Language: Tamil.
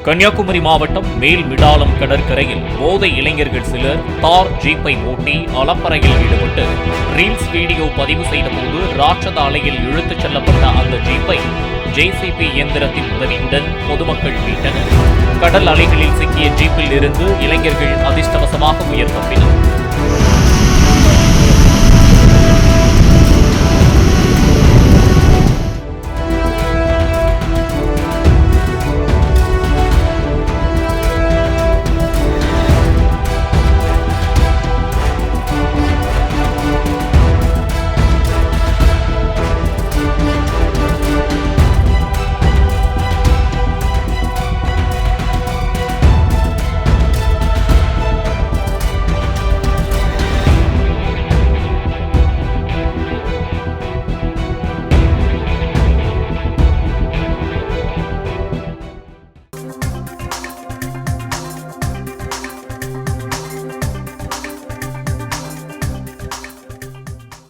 கன்னியாகுமரி மாவட்டம் மேல்மிடாலம் கடற்கரையில் போதை இளைஞர்கள் சிலர் தார் ஜீப்பை ஓட்டி அலப்பறையில் ஈடுபட்டு ரீல்ஸ் வீடியோ பதிவு செய்தபோது ராட்சத அலையில் இழுத்துச் செல்லப்பட்ட அந்த ஜீப்பை ஜேசிபி இயந்திரத்தின் உதவியுடன் பொதுமக்கள் மீட்டனர். கடல் அலைகளில் சிக்கிய ஜீப்பில் இருந்து இளைஞர்கள் அதிர்ஷ்டவசமாக உயர் தப்பினர்.